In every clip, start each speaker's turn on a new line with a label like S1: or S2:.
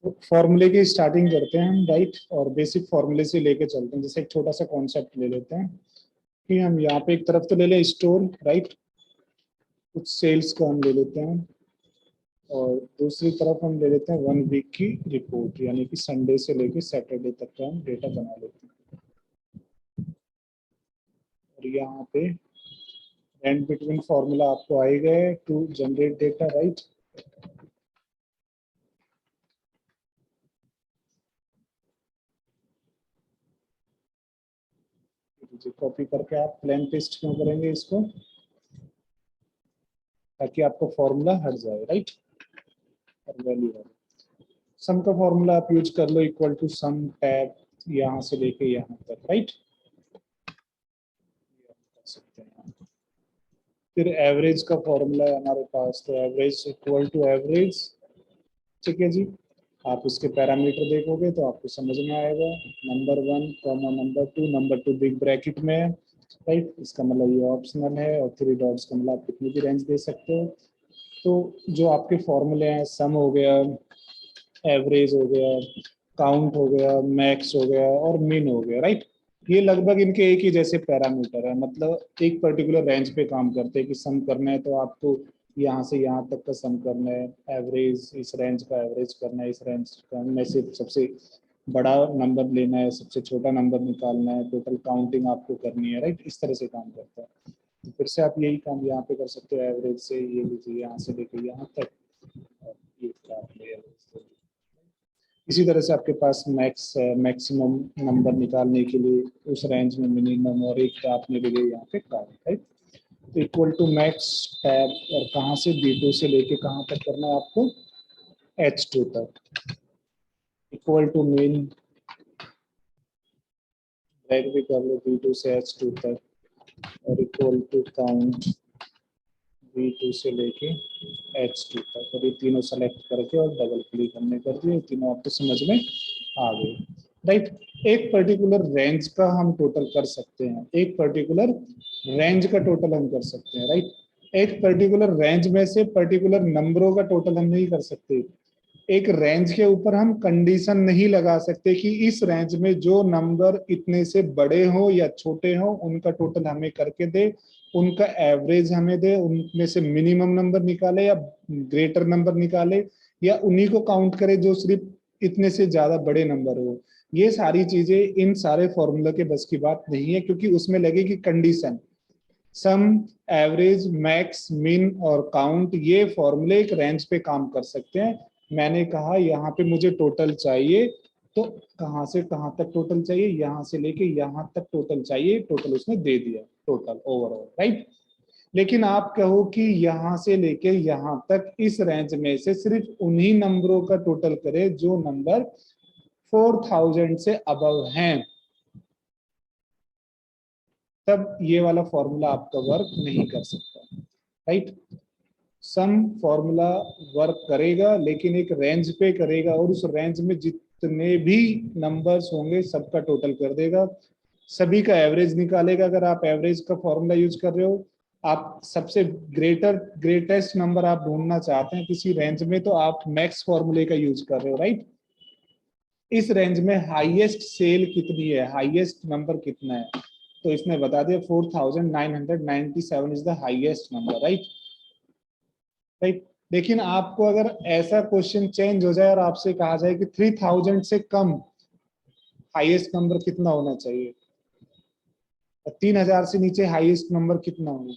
S1: तो फॉर्मूले की स्टार्टिंग करते हैं हम, राइट। और बेसिक फॉर्मूले से लेके चलते हैं। जैसे एक छोटा सा कॉन्सेप्ट ले लेते हैं कि हम यहाँ पे एक तरफ तो ले लें स्टोर, राइट, कुछ सेल्स का हम ले लेते हैं, और दूसरी तरफ हम ले लेते हैं 1 वीक की रिपोर्ट, यानी कि संडे से लेके सैटरडे तक का हम डेटा बना लेते हैं। और यहाँ पे एंड बिटवीन फॉर्मूला आपको आएगा to generate data, right. Copy करके आप प्लेन पेस्ट क्यों करेंगे इसको, ताकि आपका फॉर्मूला हट जाए, राइट। और वैल्यू है सम का फॉर्मूला आप यूज कर लो, इक्वल टू सम टैब यहाँ से लेके यहाँ तक, राइट। कर सकते हैं। फिर एवरेज का फॉर्मूला है हमारे पास, तो एवरेज इक्वल टू एवरेज, ठीक है जी। आप उसके पैरामीटर देखोगे तो आपको समझ में आएगा, number 1 comma number 2 big bracket में है, राइट। इसका मतलब ये ऑप्शनल है, और 3 डॉट्स का मतलब आप कितनी भी रेंज दे सकते हो। तो जो आपके फॉर्मूले हैं, सम हो गया, एवरेज हो गया, काउंट हो गया, मैक्स हो गया, और मिन हो गया, राइट। ये लगभग इनके एक ही जैसे पैरामीटर है, मतलब एक पर्टिकुलर रेंज पे काम करते हैं कि सम करना है तो आपको यहाँ से यहाँ तक का सम करना है, एवरेज इस रेंज का एवरेज करना है, इस रेंज में से सबसे बड़ा नंबर लेना है, सबसे छोटा नंबर निकालना है, टोटल काउंटिंग आपको करनी है, राइट। इस तरह से काम करता है। तो फिर से आप यही काम यहाँ पे कर सकते हो, एवरेज से ये लीजिए यहाँ से लेके यहाँ तक, और ये काट ले average से। इसी तरह से आपके पास मैक्सिमम नंबर निकालने के लिए उस रेंज में मिनिमम, और एक आपने ले लिया यहाँ पे काउंट, राइट। तो इक्वल टू मैक्स टैब, और कहाँ से B2 से लेके कहाँ तक करना है आपको, H2 तक, इक्वल टू मेन ड्रैग भी कर लो B2 से H2 तक, और इक्वल टू काउंट B2 से लेके H2 तक, और ये तीनों सेलेक्ट करके और डबल क्लिक हमने कर दिए, तीनों आपको समझ में आ गए, राइट। एक पर्टिकुलर रेंज का हम टोटल कर सकते हैं, एक पर्टिकुलर रेंज का टोटल हम कर सकते हैं, राइट। एक पर्टिकुलर रेंज में से पर्टिकुलर नंबरों का टोटल हम नहीं कर सकते। एक रेंज के ऊपर हम कंडीशन नहीं लगा सकते कि इस रेंज में जो नंबर इतने से बड़े हो या छोटे हो उनका टोटल हमें करके दे, उनका एवरेज हमें दे, उनमें से मिनिमम नंबर निकाले या ग्रेटर नंबर निकाले, या उन्हीं को काउंट करे जो सिर्फ इतने से ज्यादा बड़े नंबर हो। ये सारी चीजें इन सारे फॉर्मूला के बस की बात नहीं है, क्योंकि उसमें लगेगी कंडीशन। सम, एवरेज, मैक्स, मिन और काउंट, ये फॉर्मूले एक रेंज पे काम कर सकते हैं। मैंने कहा यहाँ पे मुझे टोटल चाहिए, तो कहाँ से कहाँ तक टोटल चाहिए, यहाँ से लेके यहाँ तक टोटल चाहिए, टोटल उसने दे दिया, टोटल ओवरऑल, राइट। लेकिन आप कहो कि यहाँ से लेके यहाँ तक इस रेंज में से सिर्फ उन्हीं नंबरों का टोटल करे जो नंबर 4000 से अबव हैं, तब ये वाला फॉर्मूला आपका वर्क नहीं कर सकता, राइट। सम फॉर्मूला वर्क करेगा, लेकिन एक रेंज पे करेगा, और उस रेंज में जितने भी नंबर्स होंगे सबका टोटल कर देगा, सभी का एवरेज निकालेगा। अगर आप एवरेज का फॉर्मूला यूज कर रहे हो, आप सबसे ग्रेटेस्ट नंबर आप ढूंढना चाहते हैं किसी रेंज में, तो आप मैक्स फॉर्मूले का यूज कर रहे हो, राइट। इस रेंज में हाईएस्ट सेल कितनी है, हाईएस्ट नंबर कितना है, तो इसने बता दिया 4997 is the highest number, right, right. लेकिन आपको अगर ऐसा क्वेश्चन चेंज हो जाए और आपसे कहा जाए कि 3000 से कम हाईएस्ट नंबर कितना होना चाहिए, 3000 से नीचे हाईएस्ट नंबर कितना होगा,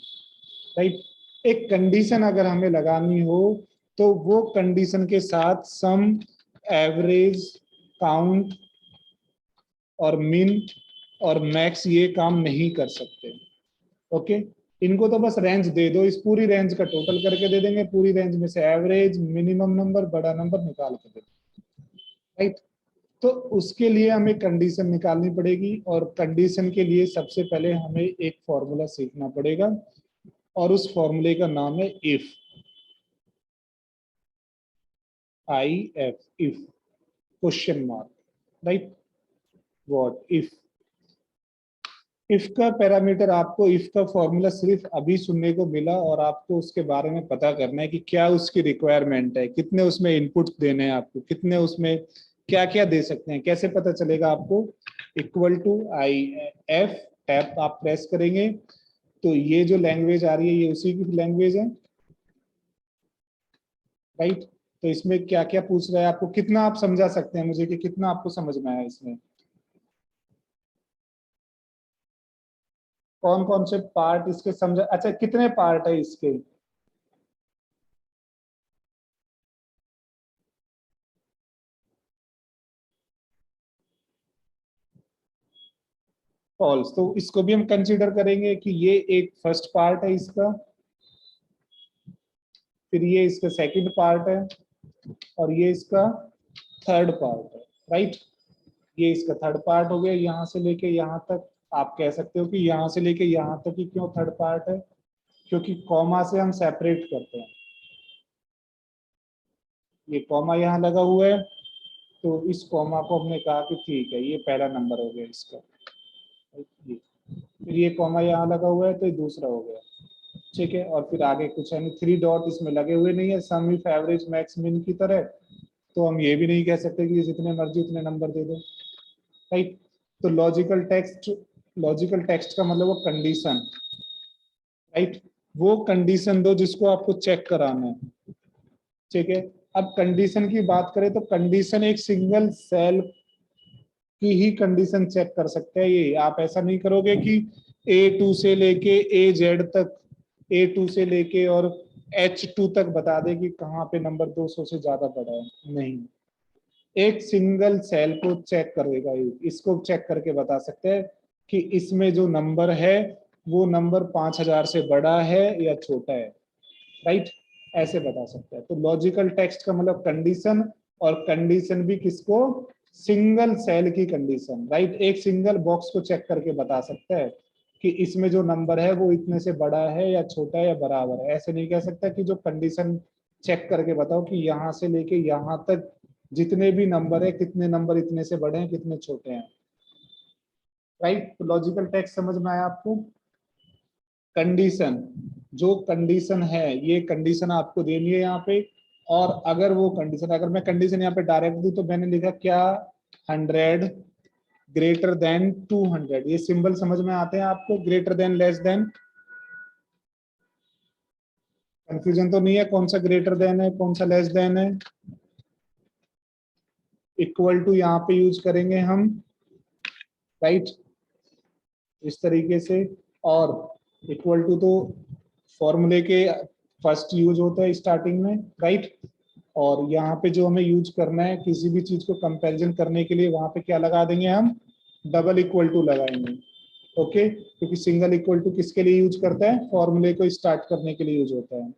S1: राइट। एक कंडीशन अगर हमें लगानी हो, तो वो कंडीशन के साथ सम, एवरेज, काउंट और मिन और मैक्स ये काम नहीं कर सकते, ओके। इनको तो बस रेंज दे दो, इस पूरी रेंज का टोटल करके दे देंगे, पूरी रेंज में से एवरेज, मिनिमम नंबर, बड़ा नंबर निकाल के दे देंगे, राइट। तो उसके लिए हमें कंडीशन निकालनी पड़ेगी, और कंडीशन के लिए सबसे पहले हमें एक फॉर्मूला सीखना पड़ेगा, और उस फॉर्मूले का नाम है if, if question mark, right. What if, if का पैरामीटर, आपको इफ का फॉर्मूला सिर्फ अभी सुनने को मिला और आपको उसके बारे में पता करना है कि क्या उसकी रिक्वायरमेंट है, कितने उसमें इनपुट देने हैं आपको, कितने उसमें क्या क्या दे सकते हैं, कैसे पता चलेगा आपको। Equal to I F tab आप प्रेस करेंगे तो ये जो लैंग्वेज आ रही है ये उसी की लैंग्वेज है, राइट। तो इसमें क्या क्या पूछ रहा है आपको, कितना आप समझा सकते हैं मुझे कि कितना आपको समझ में आया इसमें, कौन कौन से पार्ट इसके समझा, अच्छा कितने पार्ट है इसके। फॉल्स, तो इसको भी हम कंसीडर करेंगे कि ये एक फर्स्ट पार्ट है इसका, फिर ये इसका सेकंड पार्ट है और ये इसका थर्ड पार्ट है, राइट। ये इसका थर्ड पार्ट हो गया, यहाँ से लेके यहाँ तक। आप कह सकते हो कि यहाँ से लेके यहाँ तक ही क्यों थर्ड पार्ट है, क्योंकि कॉमा से हम सेपरेट करते हैं। ये कॉमा यहाँ लगा हुआ है तो इस कॉमा को हमने कहा कि ठीक है ये पहला नंबर हो गया इसका, फिर ये कॉमा यहाँ लगा हुआ है तो ये दूसरा हो गया, ठीक है। और फिर आगे कुछ यानी 3 डॉट इसमें लगे हुए नहीं है सम इफ एवरेज मैक्स मिन की तरह, तो हम ये भी नहीं कह सकते कि जितने मर्जी उतने नंबर दे दो, राइट। तो लॉजिकल टेक्स्ट का मतलब वो कंडीशन, राइट। वो कंडीशन दो जिसको आपको चेक कराना है, ठीक है। अब कंडीशन की बात करें तो कंडीशन एक सिंगल सेल की ही कंडीशन चेक कर सकते हैं, ये आप ऐसा नहीं करोगे कि A2 से लेके AZ तक, A2 से लेके और H2 तक बता दे कि कहाँ पे नंबर 200 से ज्यादा बड़ा है, नहीं। एक सिंगल सेल को चेक करेगा, इसको चेक करके बता सकते हैं कि इसमें जो नंबर है वो नंबर 5000 से बड़ा है या छोटा है, राइट। ऐसे बता सकते हैं। तो लॉजिकल टेक्स्ट का मतलब कंडीशन, और कंडीशन भी किसको, सिंगल सेल की कंडीशन, राइट। एक सिंगल बॉक्स को चेक करके बता सकता है कि इसमें जो नंबर है वो इतने से बड़ा है या छोटा है या बराबर है। ऐसे नहीं कह सकता कि जो कंडीशन चेक करके बताओ कि यहाँ से लेके यहाँ तक जितने भी नंबर है कितने नंबर इतने से बड़े हैं कितने छोटे हैं, राइट। तो लॉजिकल टेक्स्ट समझ में आया आपको। कंडीशन, जो कंडीशन है ये कंडीशन आपको देनी है यहाँ पे, और अगर वो कंडीशन, अगर मैं कंडीशन यहाँ पे डायरेक्ट दूं तो मैंने लिखा क्या, 100 ग्रेटर देन 200, ये सिंबल समझ में आते हैं आपको, greater than less then, confusion तो नहीं है कौन सा ग्रेटर देन है कौन सा लेस देन है। इक्वल टू यहाँ पे यूज करेंगे हम, राइट, इस तरीके से। और इक्वल टू तो फॉर्मूले के फर्स्ट यूज होता है स्टार्टिंग में, राइट। और यहाँ पे जो हमें यूज करना है किसी भी चीज को कंपैरिजन करने के लिए, वहां पे क्या लगा देंगे हम, डबल इक्वल टू लगाएंगे, ओके। क्योंकि सिंगल इक्वल टू किसके लिए यूज करता है, फॉर्मूले को स्टार्ट करने के लिए यूज होता है,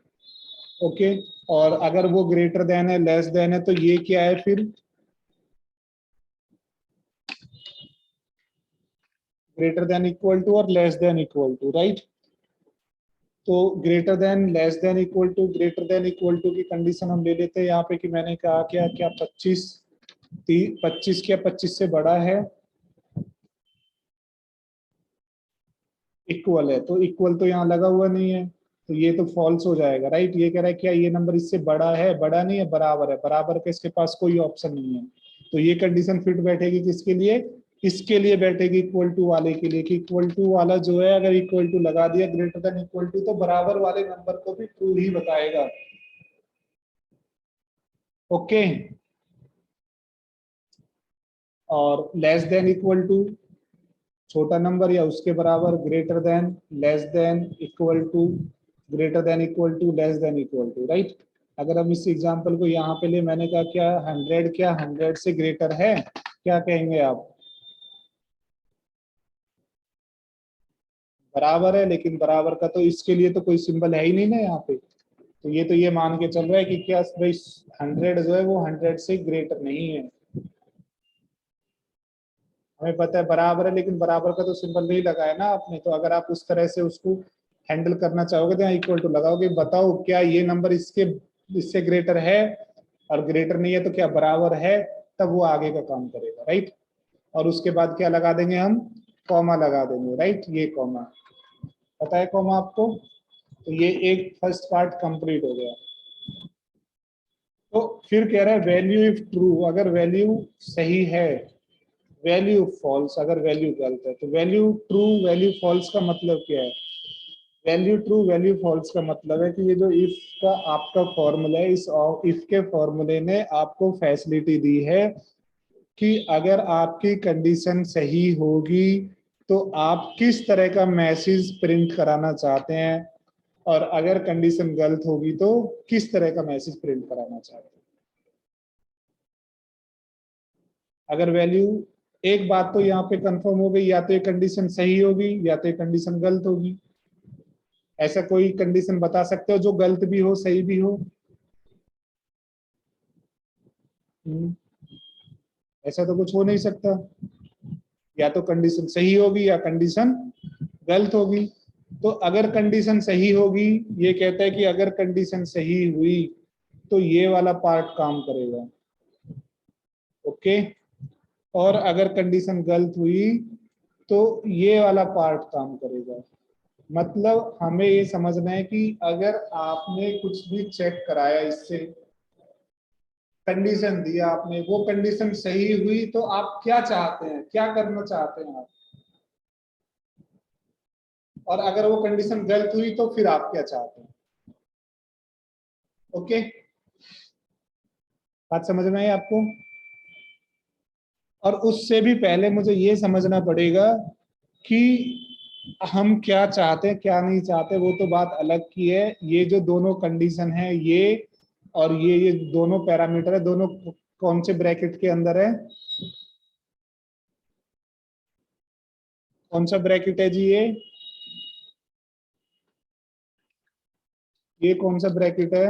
S1: ओके। और अगर वो ग्रेटर देन है लेस देन है तो ये क्या है फिर, ग्रेटर देन इक्वल टू और less than equal to, right. तो greater than less than equal to, greater than equal to की कंडीशन हम ले लेते हैं यहाँ पे कि मैंने कहा क्या क्या 25 क्या 25 से बड़ा है, इक्वल है, तो इक्वल तो यहाँ लगा हुआ नहीं है तो ये तो फॉल्स हो जाएगा, राइट। ये कह रहा है क्या ये नंबर इससे बड़ा है, बड़ा नहीं है, बराबर है, बराबर के इसके पास कोई ऑप्शन नहीं है। तो ये कंडीशन फिट बैठेगी किसके लिए, इसके लिए बैठेगी, इक्वल टू वाले के लिए, कि इक्वल टू वाला जो है अगर इक्वल टू लगा दिया ग्रेटर देन इक्वल टू तो बराबर वाले नंबर को भी ट्रू ही बताएगा, ओके। और लेस देन इक्वल टू, छोटा नंबर या उसके बराबर, greater than, less than, equal to, greater than equal to, less than equal to, right. अगर हम इस एग्जांपल को यहाँ पे ले, मैंने कहा क्या 100 क्या 100 से ग्रेटर है, क्या कहेंगे आप, बराबर है, लेकिन बराबर का तो इसके लिए तो कोई सिंबल है ही नहीं ना यहाँ पे। तो ये मान के चल रहा है कि क्या भाई 100 जो है वो 100 से ग्रेटर नहीं है। हमें पता है बराबर है लेकिन बराबर का तो सिंबल नहीं लगाया ना आपने, तो अगर आप उस तरह से उसको हैंडल करना चाहोगे तो यहाँ इक्वल टू लगाओगे, बताओ क्या ये नंबर इसके इससे ग्रेटर है, और ग्रेटर नहीं है तो क्या बराबर है, तब वो आगे का काम करेगा, राइट। और उसके बाद क्या लगा देंगे हम, कॉमा लगा देंगे, राइट, ये कॉमा, पता है कॉमा आपको। तो ये एक फर्स्ट पार्ट कंप्लीट हो गया। तो फिर कह रहा है वैल्यू इफ ट्रू, अगर वैल्यू सही है, वैल्यू फॉल्स अगर वैल्यू गलत है। तो वैल्यू ट्रू वैल्यू फॉल्स का मतलब क्या है? वैल्यू ट्रू वैल्यू फॉल्स का मतलब है कि ये जो इफ का आपका फॉर्मूला है, इस इफ के फॉर्मूले ने आपको फैसिलिटी दी है कि अगर आपकी कंडीशन सही होगी तो आप किस तरह का मैसेज प्रिंट कराना चाहते हैं, और अगर कंडीशन गलत होगी तो किस तरह का मैसेज प्रिंट कराना चाहते हैं। अगर वैल्यू, एक बात तो यहाँ पे कंफर्म हो गई, या तो ये कंडीशन सही होगी या तो ये कंडीशन गलत होगी। ऐसा कोई कंडीशन बता सकते हो जो गलत भी हो सही भी हो? ऐसा तो कुछ हो नहीं सकता, या तो कंडीशन सही होगी या कंडीशन गलत होगी। तो अगर कंडीशन सही होगी, ये कहता है कि अगर कंडीशन सही हुई तो ये वाला पार्ट काम करेगा, ओके। और अगर कंडीशन गलत हुई तो ये वाला पार्ट काम करेगा। मतलब हमें ये समझना है कि अगर आपने कुछ भी चेक कराया, इससे कंडीशन दिया आपने, वो कंडीशन सही हुई तो आप क्या चाहते हैं, क्या करना चाहते हैं आप, और अगर वो कंडीशन गलत हुई तो फिर आप क्या चाहते हैं। ओके, बात समझ में आई आपको? और उससे भी पहले मुझे ये समझना पड़ेगा कि हम क्या चाहते हैं क्या नहीं चाहते, वो तो बात अलग की है। ये जो दोनों कंडीशन है, ये और ये दोनों पैरामीटर है, दोनों कौन से ब्रैकेट के अंदर है? कौन सा ब्रैकेट है जी ये कौन सा ब्रैकेट है?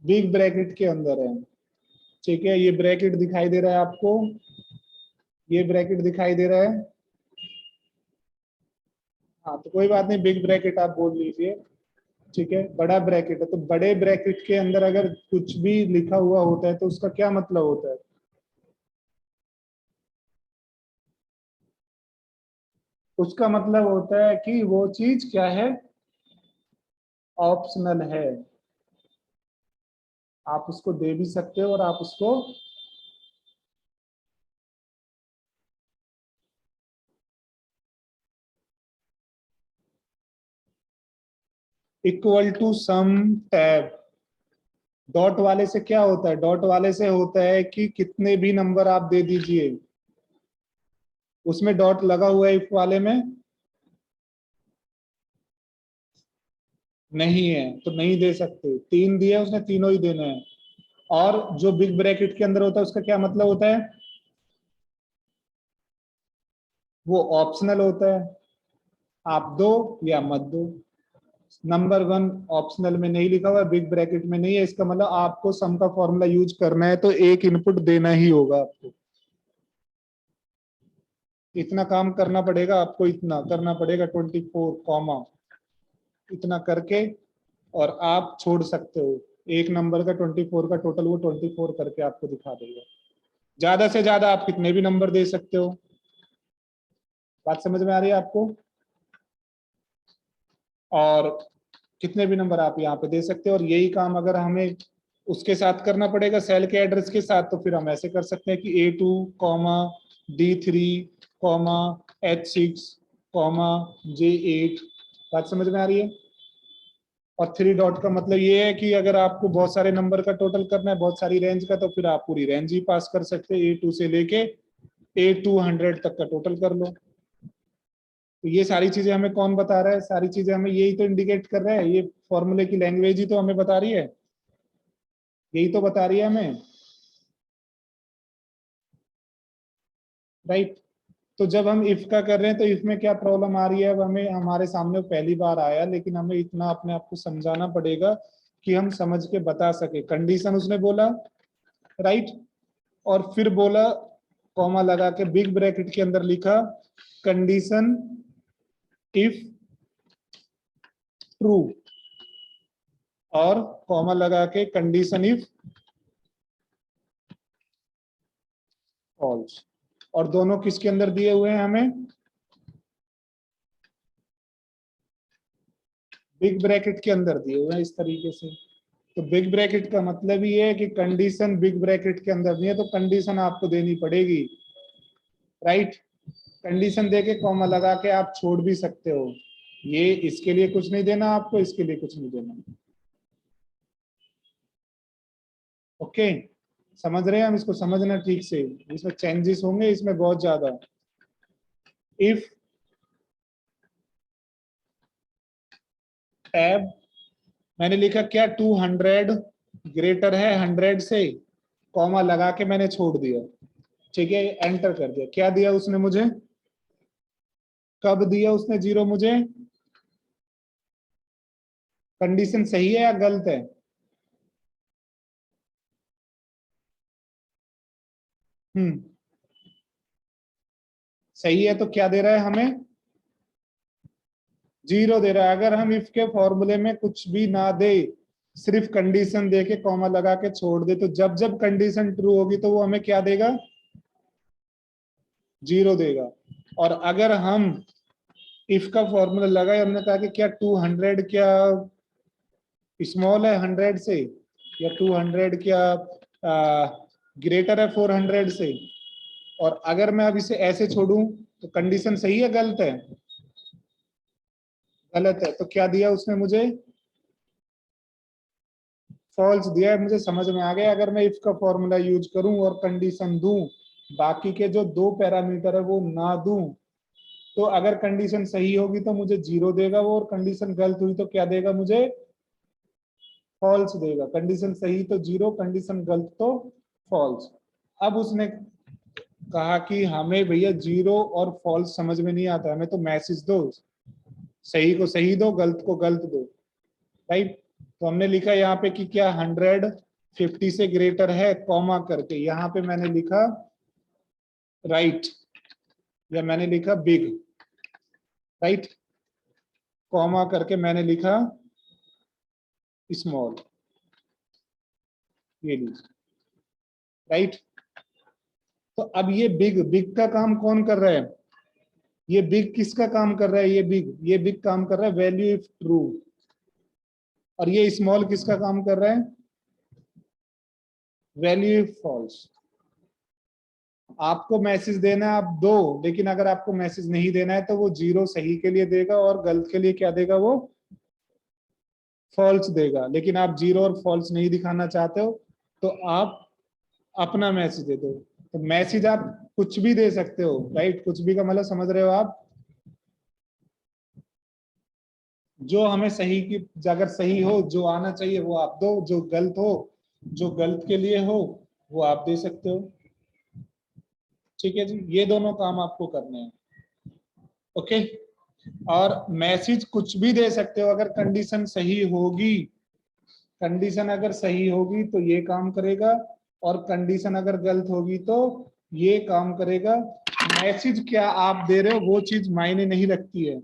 S1: बिग ब्रैकेट के अंदर है, ठीक है। ये ब्रैकेट दिखाई दे रहा है आपको, ये ब्रैकेट दिखाई दे रहा है। हाँ तो कोई बात नहीं, बिग ब्रैकेट आप बोल लीजिए, ठीक है। बड़ा ब्रैकेट है, तो बड़े ब्रैकेट के अंदर अगर कुछ भी लिखा हुआ होता है तो उसका क्या मतलब होता है? उसका मतलब होता है कि वो चीज क्या है, ऑप्शनल है। आप उसको दे भी सकते हो और आप उसको equal to sum tab. Dot वाले से क्या होता है? डॉट वाले से होता है कि कितने भी नंबर आप दे दीजिए, उसमें डॉट लगा हुआ है इफ वाले में नहीं है तो नहीं दे सकते। तीन दिए उसने, तीनों ही देने हैं। और जो बिग ब्रैकेट के अंदर होता है उसका क्या मतलब होता है? वो ऑप्शनल होता है, आप दो या मत दो। नंबर वन ऑप्शनल में नहीं लिखा हुआ है, बिग ब्रैकेट में नहीं है, इसका मतलब आपको सम का फॉर्मूला यूज करना है तो एक इनपुट देना ही होगा आपको। इतना काम करना पड़ेगा आपको, इतना करना पड़ेगा 24 कॉमा, इतना करके और आप छोड़ सकते हो। एक नंबर का 24 का टोटल वो 24 करके आपको दिखा देगा। ज्यादा से ज्यादा आप कितने भी नंबर दे सकते हो। बात समझ में आ रही है आपको? और कितने भी नंबर आप यहाँ पे दे सकते हो। और यही काम अगर हमें उसके साथ करना पड़ेगा, सेल के एड्रेस के साथ, तो फिर हम ऐसे कर सकते हैं कि A2 comma D3 comma H6 comma J8। बात समझ में आ रही है? और थ्री डॉट का मतलब ये है कि अगर आपको बहुत सारे नंबर का टोटल करना है, बहुत सारी रेंज का, तो फिर आप पूरी रेंज ही पास कर सकते हैं, A2 से लेके A200 तक का टोटल कर लो। तो ये सारी चीजें हमें कौन बता रहा है? सारी चीजें हमें यही तो इंडिकेट कर रहा है, ये फॉर्मूले की लैंग्वेज ही तो हमें बता रही है, यही तो बता रही है हमें, राइट। तो जब हम इफ का कर रहे हैं तो इफ में क्या प्रॉब्लम आ रही है, अब हमें हमारे सामने पहली बार आया, लेकिन हमें इतना अपने आप को समझाना पड़ेगा कि हम समझ के बता सके। कंडीशन उसने बोला, राइट, और फिर बोला कॉमा लगा के बिग ब्रैकेट के अंदर लिखा कंडीशन इफ ट्रू, और कॉमा लगा के कंडीशन इफ फॉल्स। और दोनों किसके अंदर दिए हुए हैं हमें? बिग ब्रैकेट के अंदर दिए हुए हैं इस तरीके से। तो बिग ब्रैकेट का मतलब ये है कि कंडीशन बिग ब्रैकेट के अंदर नहीं है, तो कंडीशन आपको देनी पड़ेगी, राइट। कंडीशन देके कॉमा लगा के आप छोड़ भी सकते हो। ये इसके लिए कुछ नहीं देना आपको, इसके लिए कुछ नहीं देना। ओके, समझ रहे हैं हम? इसको समझना ठीक से, इसमें चेंजेस होंगे इसमें बहुत ज्यादा। इफ टैब मैंने लिखा क्या 200 ग्रेटर है 100 से, कॉमा लगा के मैंने छोड़ दिया, ठीक है, एंटर कर दिया। क्या दिया उसने मुझे? कब दिया उसने जीरो मुझे? कंडीशन सही है या गलत है? हम्म, सही है। तो क्या दे रहा है हमें? जीरो दे रहा है। अगर हम इफ के फॉर्मूले में कुछ भी ना दे, सिर्फ कंडीशन दे के कॉमा लगा के छोड़ दे, तो जब जब कंडीशन ट्रू होगी तो वो हमें क्या देगा? जीरो देगा। और अगर हम इफ का फॉर्मूला लगाए, हमने कहा कि क्या 200 क्या स्मॉल है 100 से, या 200 क्या ग्रेटर है 400 से, और अगर मैं अब इसे ऐसे छोड़ूं तो कंडीशन सही है गलत है? गलत है। तो क्या दिया उसने मुझे? फॉल्स दिया है। मुझे समझ में आ गया। अगर मैं इफ का फॉर्मूला यूज करूं और कंडीशन दूं, बाकी के जो दो पैरामीटर है वो ना दूं, तो अगर कंडीशन सही होगी तो मुझे जीरो देगा वो, और कंडीशन गलत हुई तो क्या देगा मुझे? फॉल्स देगा। कंडीशन सही तो जीरो, कंडीशन गलत तो फॉल्स। अब उसने कहा कि हमें भैया जीरो और फॉल्स समझ में नहीं आता, हमें तो मैसेज दो, सही को सही दो, गलत को गलत दो, राइट। तो हमने लिखा यहाँ पे कि क्या 150 से ग्रेटर है, कॉमा करके यहाँ पे मैंने लिखा राइट, या मैंने लिखा बिग, राइट, कॉमा करके मैंने लिखा स्मॉल, ये लीजिए, राइट। तो अब ये बिग बिग का काम कौन कर रहा है? ये बिग किसका काम कर रहा है? ये बिग काम कर रहा है वैल्यू इफ ट्रू। और ये स्मॉल किसका काम कर रहा है? Value if false. आपको मैसेज देना है आप दो, लेकिन अगर आपको मैसेज नहीं देना है तो वो जीरो सही के लिए देगा और गलत के लिए क्या देगा? वो फॉल्स देगा। लेकिन आप जीरो और फॉल्स नहीं दिखाना चाहते हो तो आप अपना मैसेज दे दो। तो मैसेज आप कुछ भी दे सकते हो, राइट। कुछ भी का मतलब समझ रहे हो आप? जो हमें सही की, अगर सही हो जो आना चाहिए वो आप दो, जो गलत हो, जो गलत के लिए हो वो आप दे सकते हो। ठीक है जी, ये दोनों काम आपको करने हैं। ओके। और मैसेज कुछ भी दे सकते हो अगर कंडीशन सही होगी। कंडीशन अगर सही होगी तो ये काम करेगा, और कंडीशन अगर गलत होगी तो ये काम करेगा। मैसेज क्या आप दे रहे हो वो चीज मायने नहीं रखती है।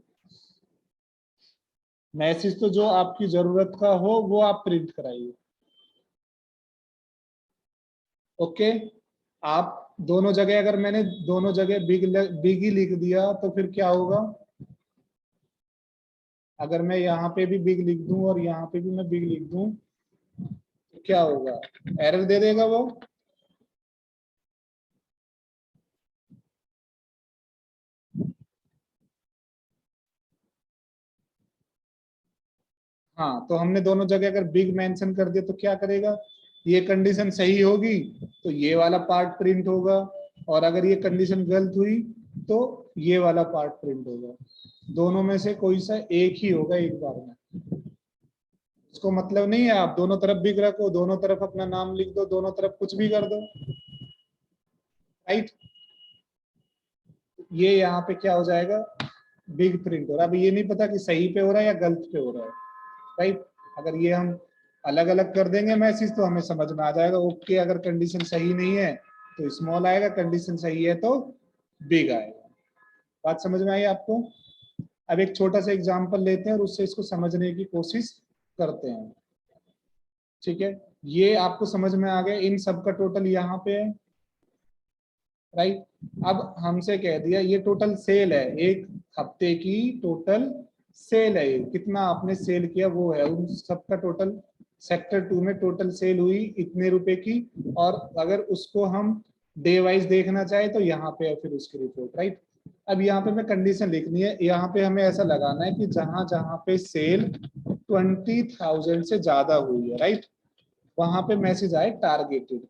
S1: मैसेज तो जो आपकी जरूरत का हो वो आप प्रिंट कराइए। ओके। आप दोनों जगह, अगर मैंने दोनों जगह बिग ही लिख दिया तो फिर क्या होगा? अगर मैं यहाँ पे भी बिग लिख दूं और यहाँ पे भी मैं बिग लिख दूं तो क्या होगा? एरर दे देगा वो। हाँ, तो हमने दोनों जगह अगर बिग मेंशन कर दिया तो क्या करेगा? ये कंडीशन सही होगी तो ये वाला पार्ट प्रिंट होगा, और अगर ये कंडीशन गलत हुई तो ये वाला पार्ट प्रिंट होगा। दोनों में से कोई सा एक ही होगा एक बार में। इसको मतलब नहीं है आप दोनों तरफ बिग रखो, दोनों तरफ अपना नाम लिख दो, दोनों तरफ कुछ भी कर दो, राइट। ये यहाँ पे क्या हो जाएगा? बिग प्रिंट हो रहा है। अब ये नहीं पता कि सही पे हो रहा है या गलत पे हो रहा है, राइट। अगर ये हम अलग अलग कर देंगे मैसेज तो हमें समझ में आ जाएगा। ओके, अगर कंडीशन सही नहीं है तो स्मॉल आएगा, कंडीशन सही है तो बिग आएगा। बात समझ में आई आपको? अब एक छोटा सा एग्जांपल लेते हैं और उससे इसको समझने की कोशिश करते हैं। ठीक है, ये आपको समझ में आ गया। इन सब का टोटल यहाँ पे है राइट। अब हमसे कह दिया ये टोटल सेल है, एक हफ्ते की टोटल सेल है, कितना आपने सेल किया वो है, उन सबका टोटल सेक्टर 2 में टोटल सेल हुई इतने रुपए की। और अगर उसको हम डे वाइज देखना चाहे तो यहाँ पे है फिर उसकी रिपोर्ट, राइट। अब यहाँ पे मैं कंडीशन लिखनी है, यहाँ पे हमें ऐसा लगाना है कि जहां जहां पे सेल 20,000 से ज्यादा हुई है, राइट, वहां पे मैसेज आए टारगेटेड।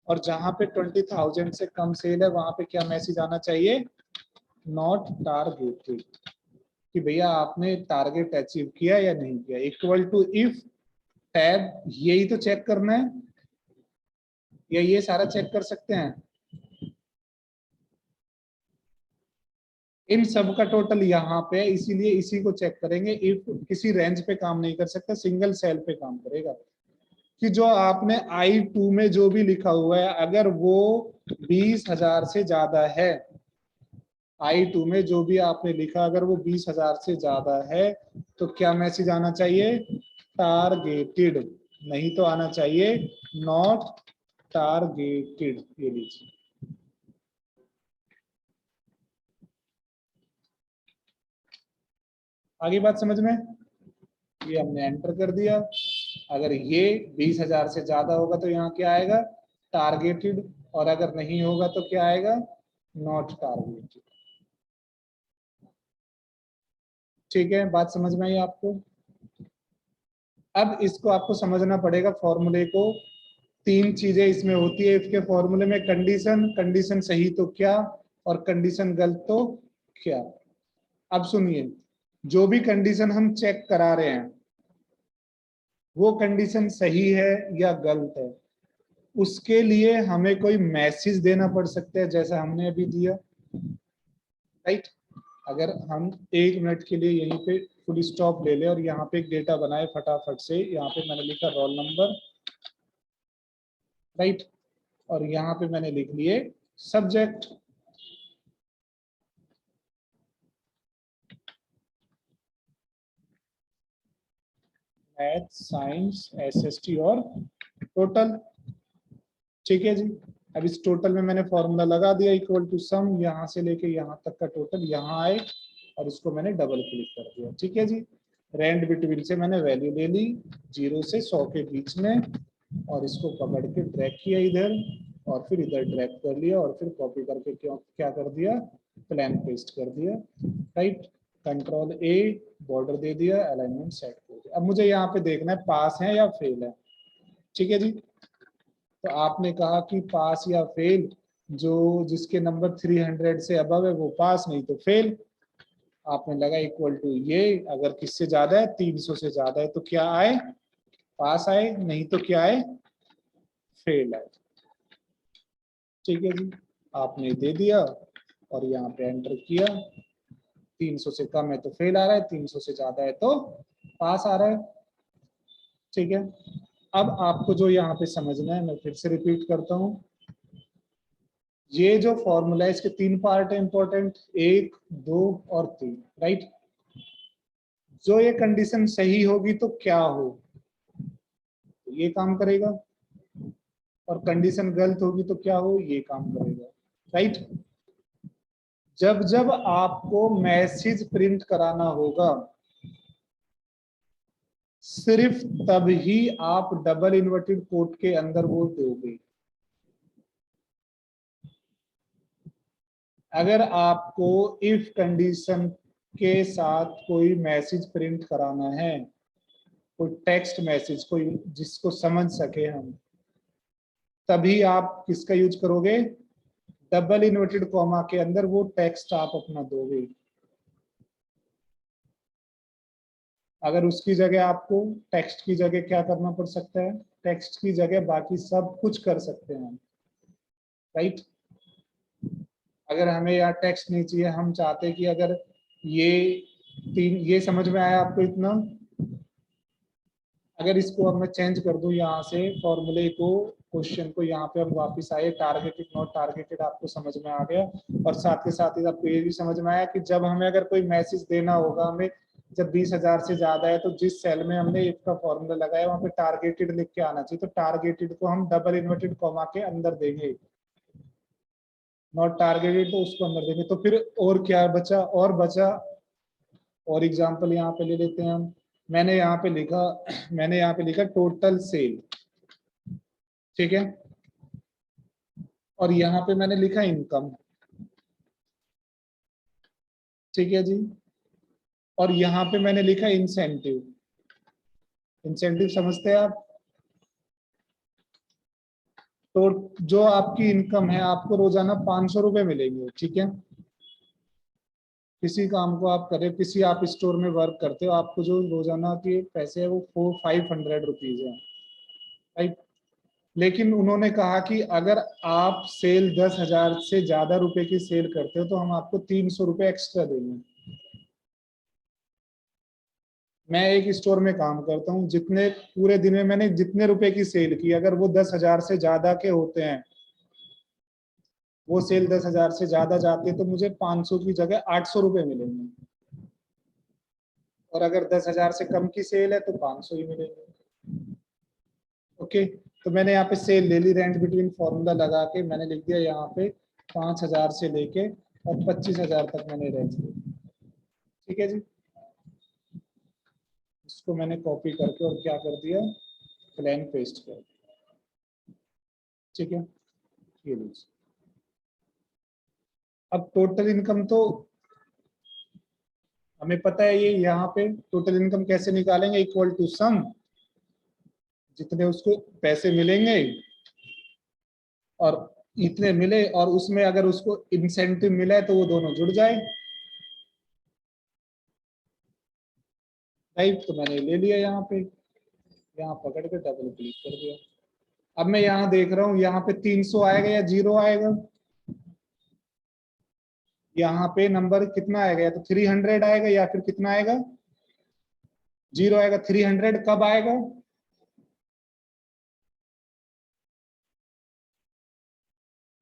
S1: और जहां पे 20,000 से कम सेल है वहां पे क्या मैसेज आना चाहिए, नॉट टारगेटेड, कि भैया आपने टारगेट अचीव किया या नहीं किया। इक्वल टू इफ टैब, यही तो चेक करना है, या ये सारा चेक कर सकते हैं। इन सब का टोटल यहाँ पे, इसीलिए इसी को चेक करेंगे। इफ किसी रेंज पे काम नहीं कर सकता, सिंगल सेल पे काम करेगा, कि जो आपने I2 में जो भी लिखा हुआ है अगर वो 20,000 से ज्यादा है, I2 में जो भी आपने लिखा अगर वो 20,000 से ज्यादा है तो क्या मैसेज आना चाहिए, टारगेटेड, नहीं तो आना चाहिए नॉट टारगेटेड। ये लीजिए, आगे बात समझ में, ये हमने एंटर कर दिया। अगर ये 20,000 से ज्यादा होगा तो यहाँ क्या आएगा, टारगेटेड, और अगर नहीं होगा तो क्या आएगा, नॉट टारगेटेड। ठीक है, बात समझ में आई आपको। अब इसको आपको समझना पड़ेगा फॉर्मूले को। तीन चीजें इसमें होती है इसके फॉर्मूले में, कंडीशन, कंडीशन सही तो क्या, और कंडीशन गलत तो क्या। अब सुनिए, जो भी कंडीशन हम चेक करा रहे हैं वो कंडीशन सही है या गलत है, उसके लिए हमें कोई मैसेज देना पड़ सकता है, जैसा हमने अभी दिया, राइट। अगर हम 1 मिनट के लिए यहीं पे फुल स्टॉप ले ले और यहाँ पे एक डेटा बनाए फटाफट से, यहाँ पे मैंने लिखा रोल नंबर, राइट, और यहाँ पे मैंने लिख लिए सब्जेक्ट। मैथ, साइंस, एसएसटी और टोटल। ठीक है जी। अब इस टोटल में मैंने फॉर्मूला लगा दिया, इक्वल टू सम, यहाँ से लेके यहाँ तक का टोटल यहाँ आए, और इसको मैंने डबल क्लिक कर दिया। ठीक है जी। रेंड बिटवीन से मैंने वैल्यू ले ली 0 से 100 के बीच में, और इसको पकड़ के ड्रैग किया इधर, और फिर इधर ड्रैग कर लिया, और फिर कॉपी करके क्या कर दिया, प्लान पेस्ट कर दिया, राइट। कंट्रोल ए, बॉर्डर दे दिया, अलाइनमेंट सेट कर दिया। अब मुझे यहाँ पे देखना है पास है या फेल है। ठीक है जी। तो आपने कहा कि पास या फेल, जो जिसके नंबर 300 से अबव है वो पास, नहीं तो फेल। आपने लगा इक्वल टू ये, अगर किससे ज्यादा है 300 से ज्यादा है तो क्या आए, पास आए, नहीं तो क्या आए, फेल आए। ठीक है जी। आपने दे दिया और यहाँ पे एंटर किया, 300 से कम है तो फेल आ रहा है, 300 से ज्यादा है तो पास आ रहा है। ठीक है। अब आपको जो यहाँ पे समझना है, मैं फिर से रिपीट करता हूँ, ये जो फॉर्मूला है इसके 3 पार्ट है इंपॉर्टेंट, 1, 2 और 3, राइट। जो ये कंडीशन सही होगी तो क्या हो, तो ये काम करेगा, और कंडीशन गलत होगी तो क्या हो, ये काम करेगा, राइट। जब जब आपको मैसेज प्रिंट कराना होगा सिर्फ तभी आप डबल इन्वर्टेड कोट के अंदर वो दोगे। अगर आपको इफ कंडीशन के साथ कोई मैसेज प्रिंट कराना है, कोई टेक्स्ट मैसेज, कोई जिसको समझ सके हम, तभी आप किसका यूज करोगे, डबल इन्वर्टेड कॉमा के अंदर वो टेक्स्ट आप अपना दोगे। अगर उसकी जगह आपको टेक्स्ट की जगह क्या करना पड़ सकता है, टेक्स्ट की जगह बाकी सब कुछ कर सकते हैं, राइट। अगर हमें यहाँ टेक्स्ट नहीं चाहिए, हम चाहते कि अगर ये ये समझ में आया आपको इतना, अगर इसको अब मैं चेंज कर दूं यहाँ से फॉर्मूले को, क्वेश्चन को, यहाँ पे हम वापस आए, टारगेटेड नॉट टारगेटेड आपको समझ में आ गया, और साथ के साथ ही आपको ये भी समझ में आया कि जब हमें अगर कोई मैसेज देना होगा हमें, जब 20,000 से ज्यादा है तो जिस सेल में हमने इफ का फॉर्मूला लगाया वहां पे टारगेटेड लिख के आना चाहिए, तो टारगेटेड को हम डबल इन्वर्टेड कॉमा के अंदर देंगे। नॉट टारगेटेड तो उसको अंदर देंगे। तो फिर और क्या बचा, और बचा, और एग्जांपल यहाँ पे ले लेते हैं हम। मैंने यहाँ पे लिखा मैंने यहाँ पे लिखा टोटल सेल, ठीक है, और यहाँ पे मैंने लिखा इनकम, ठीक है जी, और यहाँ पे मैंने लिखा इंसेंटिव। इंसेंटिव समझते हैं आप? तो जो आपकी इनकम है, आपको रोजाना 500 रुपए मिलेंगे, ठीक है। किसी काम को आप कर रहे हो, किसी आप स्टोर में वर्क करते हो, आपको जो रोजाना के पैसे है वो 500 रुपीज है, राइट। लेकिन उन्होंने कहा कि अगर आप सेल 10,000 से ज्यादा रुपए की सेल करते हो तो हम आपको 300 रुपए एक्स्ट्रा देंगे। मैं एक स्टोर में काम करता हूँ, जितने पूरे दिन में मैंने जितने रुपए की सेल की, अगर वो 10,000 से ज्यादा के होते हैं, वो सेल 10,000 से ज्यादा जाती है तो मुझे 500 की जगह 800 रुपए मिलेंगे, और अगर 10,000 से कम की सेल है तो 500 ही मिलेंगे। ओके, तो मैंने यहाँ पे सेल ले ली, रेंट बिटवीन फॉर्मूला लगा के मैंने लिख दिया यहाँ पे 5,000 से लेके और 25,000 तक मैंने रेंज ली, ठीक है जी। इसको मैंने कॉपी करके और क्या कर दिया, प्लान पेस्ट कर दिया, ठीक है। ये लीजिए। अब टोटल इनकम तो हमें पता है, ये यहाँ पे टोटल इनकम कैसे निकालेंगे, इक्वल टू सम, जितने उसको पैसे मिलेंगे और इतने मिले, और उसमें अगर उसको इंसेंटिव मिला है तो वो दोनों जुड़ जाए, राइट। तो मैंने ले लिया यहाँ पे, यहाँ पकड़ के डबल क्लिक कर दिया। अब मैं यहाँ देख रहा हूँ यहाँ पे 300 आएगा या 0 आएगा, यहाँ पे नंबर कितना आएगा, या तो 300 आएगा या फिर कितना आएगा, 0 आएगा। 300 कब आएगा,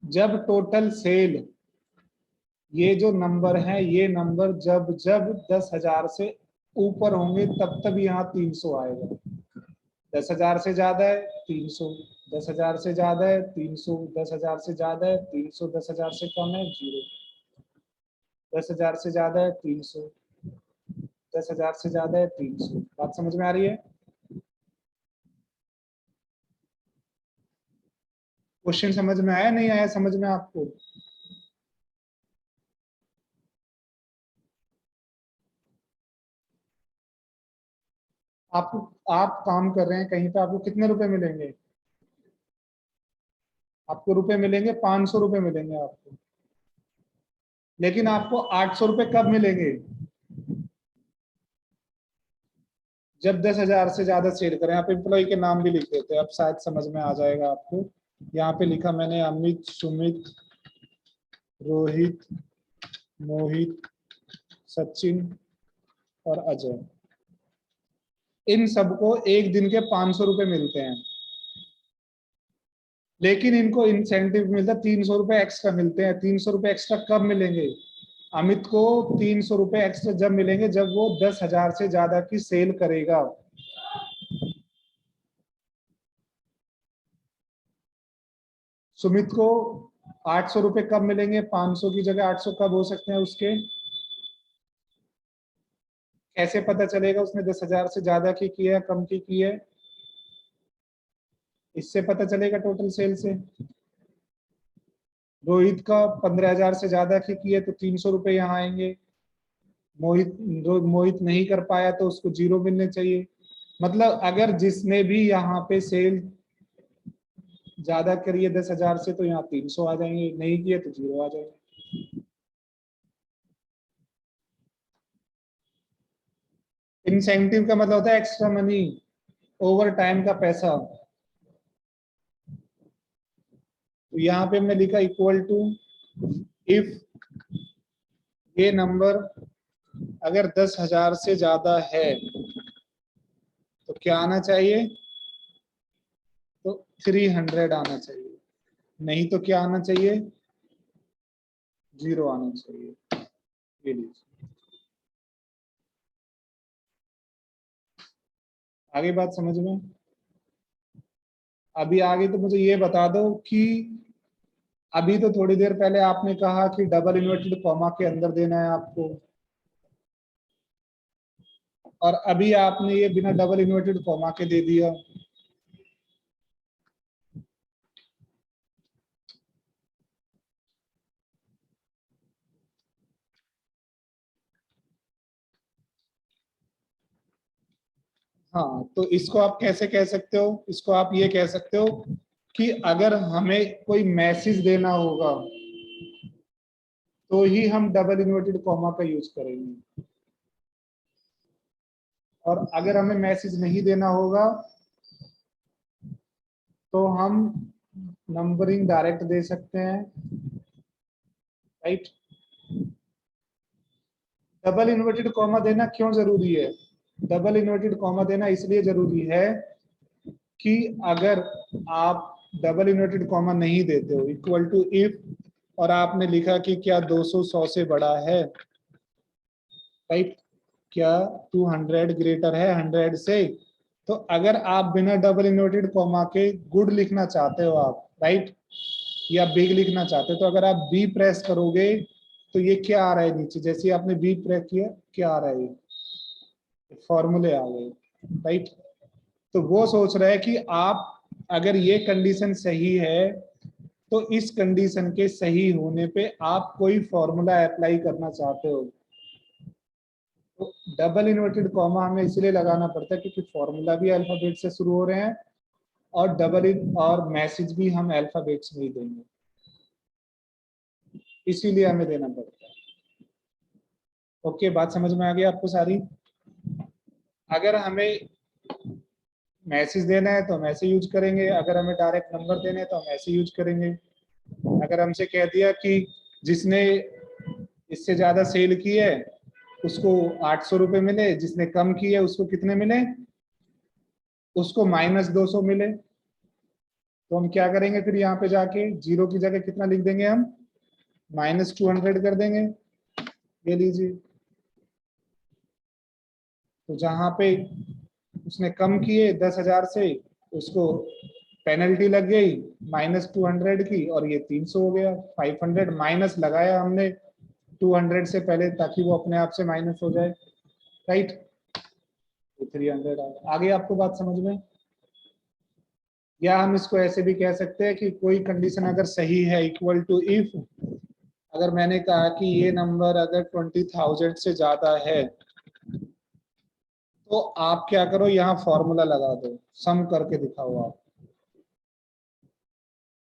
S1: जब टोटल सेल, ये जो नंबर है, ये नंबर जब जब 10,000 से ऊपर होंगे तब तब यहाँ 300 आएगा। 10,000 से ज्यादा है 300, 10,000 से ज्यादा है 300, 10,000 से ज्यादा है 300, 10,000 से कम है 0, 10,000 से ज्यादा है 300, 10,000 से ज्यादा है 300। बात समझ में आ रही है? क्वेश्चन समझ में आया, नहीं आया समझ में आपको? आप काम कर रहे हैं कहीं पे, आपको कितने रुपए मिलेंगे? आपको रुपए मिलेंगे 500 रुपए मिलेंगे आपको, लेकिन आपको 800 रुपए कब मिलेंगे, जब 10,000 से ज्यादा सेल करें। आप एम्प्लॉय के नाम भी लिख देते हैं, अब शायद समझ में आ जाएगा आपको। यहाँ पे लिखा मैंने अमित, सुमित, रोहित, मोहित, सचिन और अजय। इन सबको एक दिन के 500 रुपए मिलते हैं, लेकिन इनको इंसेंटिव मिलता है 300 रुपए एक्स्ट्रा मिलते हैं। 300 रुपए एक्स्ट्रा कब मिलेंगे? अमित को 300 रुपए एक्स्ट्रा जब मिलेंगे जब वो 10,000 से ज्यादा की सेल करेगा। सुमित को 800 रुपए कब मिलेंगे, 500 की जगह 800 कब हो सकते हैं उसके? कैसे पता चलेगा उसने 10,000 से ज्यादा की है कम की है? इससे पता चलेगा टोटल सेल से। रोहित का 15,000 से ज्यादा की है तो 300 रुपए यहाँ आएंगे। मोहित नहीं कर पाया तो उसको 0 मिलने चाहिए। मतलब अगर जिसने भी यहाँ पे सेल ज्यादा करी है 10,000 से तो यहाँ 300 आ जाएंगे, नहीं किए तो 0 आ जाएंगे। इंसेंटिव का मतलब होता है एक्स्ट्रा मनी, ओवर टाइम का पैसा। तो यहाँ पे हमने लिखा इक्वल टू, इफ ये नंबर अगर 10,000 से ज्यादा है तो क्या आना चाहिए, तो 300 आना चाहिए, नहीं तो क्या आना चाहिए, 0 आना चाहिए। ये लीजिए, आगे बात समझ में? अभी आगे तो मुझे ये बता दो कि अभी तो थोड़ी देर पहले आपने कहा कि डबल इन्वर्टेड कॉमा के अंदर देना है आपको, और अभी आपने ये बिना डबल इन्वर्टेड कॉमा के दे दिया। हाँ, तो इसको आप कैसे कह सकते हो, इसको आप ये कह सकते हो कि अगर हमें कोई मैसेज देना होगा तो ही हम डबल इन्वर्टेड कॉमा का यूज करेंगे, और अगर हमें मैसेज नहीं देना होगा तो हम नंबरिंग डायरेक्ट दे सकते हैं, राइट। डबल इन्वर्टेड कॉमा देना क्यों जरूरी है? डबल इन्वर्टेड कॉमा देना इसलिए जरूरी है कि अगर आप डबल इन्वर्टेड कॉमा नहीं देते हो, इक्वल टू इफ, और आपने लिखा कि क्या 200 100 से बड़ा है, राइट, क्या 200 ग्रेटर है 100 से, तो अगर आप बिना डबल इन्वर्टेड कॉमा के गुड लिखना चाहते हो आप, राइट, या बिग लिखना चाहते हो, तो अगर आप बी प्रेस करोगे तो ये क्या आ रहा है नीचे, जैसे आपने बी प्रेस किया क्या आ रहा है, फॉर्मूले आ गए, राइट। तो वो सोच रहा है कि आप अगर ये कंडीशन सही है तो इस कंडीशन के सही होने पे आप कोई फॉर्मूला अप्लाई करना चाहते हो, तो डबल इन्वर्टेड कॉमा हमें इसलिए लगाना पड़ता है क्योंकि फॉर्मूला भी अल्फाबेट से शुरू हो रहे हैं, और और मैसेज भी हम अल्फाबेट्स में ही देंगे, इसीलिए हमें देना पड़ता है। ओके, बात समझ में आ गई आपको सारी? अगर हमें मैसेज देना है तो हम ऐसे यूज करेंगे, अगर हमें डायरेक्ट नंबर देने हैं तो हम ऐसे यूज करेंगे। अगर हमसे कह दिया कि जिसने इससे ज्यादा सेल की है उसको 800 रुपये मिले, जिसने कम की है उसको कितने मिले, उसको -200 मिले, तो हम क्या करेंगे फिर यहाँ पे जाके जीरो की जगह कितना लिख देंगे हम, -200 कर देंगे। ये लीजिए, तो जहां पे उसने कम किए 10,000 से, उसको पेनल्टी लग गई -200 की, और ये 300 हो गया। 500 माइनस लगाया हमने 200 से पहले ताकि वो अपने आप से माइनस हो जाए, राइट। 300 आ गई आपको बात समझ में? या हम इसको ऐसे भी कह सकते हैं कि कोई कंडीशन अगर सही है, इक्वल टू इफ, अगर मैंने कहा कि ये नंबर अगर 20,000 से ज्यादा है तो आप क्या करो, यहाँ फॉर्मूला लगा दो, सम करके दिखाओ आप।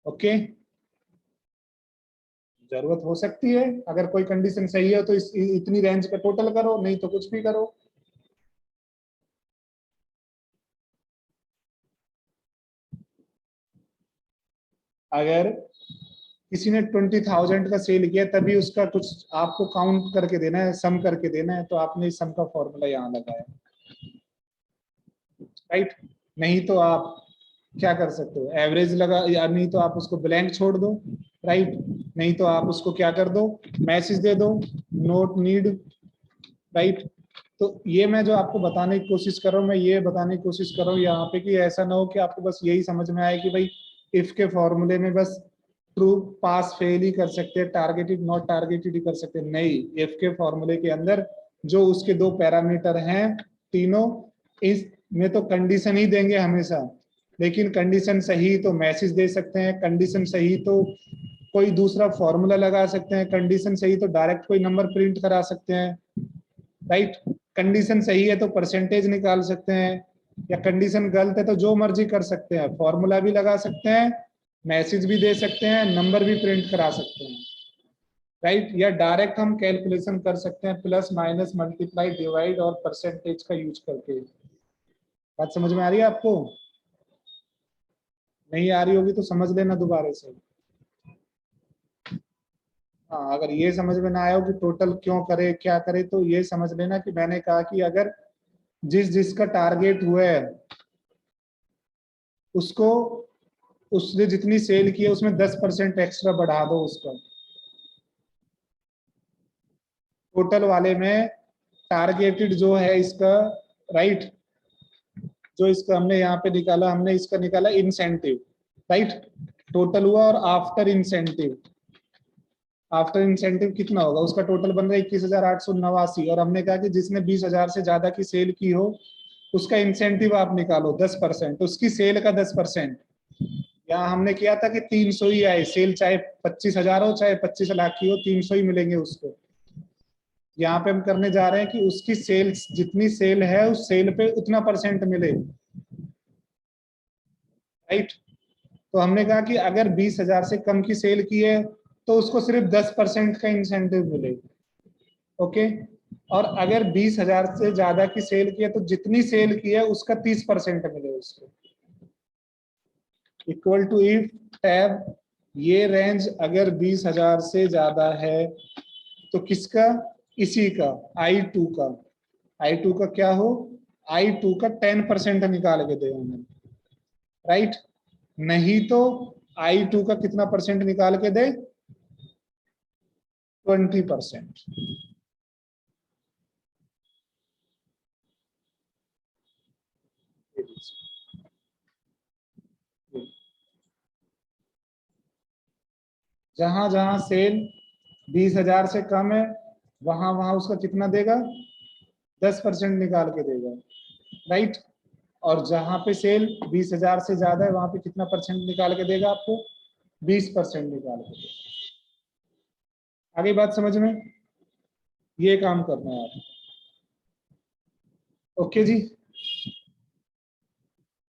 S1: ओके, जरूरत हो सकती है, अगर कोई कंडीशन सही है तो इतनी रेंज का टोटल करो, नहीं तो कुछ भी करो। अगर किसी ने 20,000 का सेल किया तभी उसका कुछ आपको काउंट करके देना है, सम करके देना है, तो आपने इस सम का फॉर्मूला यहाँ लगाया, राइट। नहीं तो आप क्या कर सकते हो, एवरेज लगा, या नहीं तो आप उसको ब्लैंक छोड़ दो, राइट। नहीं तो आप उसको क्या कर दो, मैसेज दे दो, नोट नीड, राइट। तो ये मैं जो आपको बताने की कोशिश कर रहा हूँ, मैं ये बताने की कोशिश कर रहा हूँ यहाँ पे कि ऐसा ना हो कि आपको बस यही समझ में आए कि भाई इफ के फॉर्मूले में बस ट्रू पास फेल ही कर सकते हैं, टारगेटेड नॉट टारगेटेड ही कर सकते हैं। नहीं, इफ के फॉर्मूले के अंदर जो उसके दो पैरामीटर हैं तीनों, इस में तो कंडीशन ही देंगे हमेशा, लेकिन कंडीशन सही तो मैसेज दे सकते हैं, कंडीशन सही तो कोई दूसरा फॉर्मूला लगा सकते हैं, कंडीशन सही तो डायरेक्ट कोई नंबर प्रिंट करा सकते हैं, राइट। कंडीशन सही है तो परसेंटेज निकाल सकते हैं, या कंडीशन गलत है तो जो मर्जी कर सकते हैं, फॉर्मूला भी लगा सकते हैं, मैसेज भी दे सकते हैं, नंबर भी प्रिंट करा सकते हैं, राइट। या डायरेक्ट हम कैलकुलेशन कर सकते हैं, प्लस माइनस मल्टीप्लाई डिवाइड और परसेंटेज का यूज करके। बात समझ में आ रही है आपको? नहीं आ रही होगी तो समझ लेना दोबारा से। हाँ, अगर ये समझ में ना आया हो कि टोटल क्यों करे क्या करे, तो ये समझ लेना कि मैंने कहा कि अगर जिस जिसका टारगेट हुआ है उसको, उसने जितनी सेल की है उसमें 10% एक्स्ट्रा बढ़ा दो उसका, टोटल वाले में टारगेटेड जो है इसका, राइट, जो इसका हमने यहाँ पे निकाला, हमने इसका निकाला इंसेंटिव, राइट। टोटल हुआ और आफ्टर इंसेंटिव, आफ्टर इंसेंटिव कितना होगा, उसका टोटल बन रहा है 21,889। और हमने कहा कि जिसने 20,000 से ज्यादा की सेल की हो उसका इंसेंटिव आप निकालो 10%, उसकी सेल का 10%। यहाँ हमने किया था कि 300 ही आए, सेल चाहे 25,000 हो चाहे 25 लाख की हो, 300 ही मिलेंगे उसको। यहाँ पे हम करने जा रहे हैं कि उसकी सेल, जितनी सेल है उस सेल पे उतना परसेंट मिले, राइट। तो हमने कहा कि अगर 20,000 से कम की सेल की है तो उसको सिर्फ 10% का इंसेंटिव मिले, ओके। और अगर 20,000 से ज्यादा की सेल की है तो जितनी सेल की है उसका 30% मिले उसको। इक्वल टू इफ टैब, ये रेंज अगर 20,000 से ज्यादा है तो किसका, इसी का I2 का, I2 का क्या हो, I2 का 10% निकाल के दे हमें, राइट। नहीं तो I2 का कितना परसेंट निकाल के दे, 20%। जहां जहां सेल 20,000 से कम है वहां वहां उसका कितना देगा, 10% निकाल के देगा, राइट। और जहां पे सेल 20,000 से ज्यादा है वहां पे कितना परसेंट निकाल के देगा आपको, 20% निकाल के देगा। आगे बात समझ में, ये काम करना है आप, ओके जी।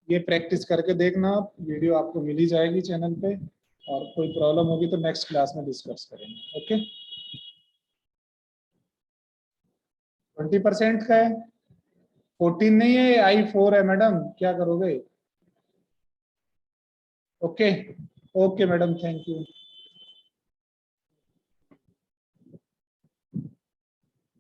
S1: ये प्रैक्टिस करके देखना आप, वीडियो आपको मिल ही जाएगी चैनल पे, और कोई प्रॉब्लम होगी तो नेक्स्ट क्लास में डिस्कस करेंगे, ओके। 20% का है, 14 नहीं है, I4 है मैडम, क्या करोगे। Okay, okay madam, thank you.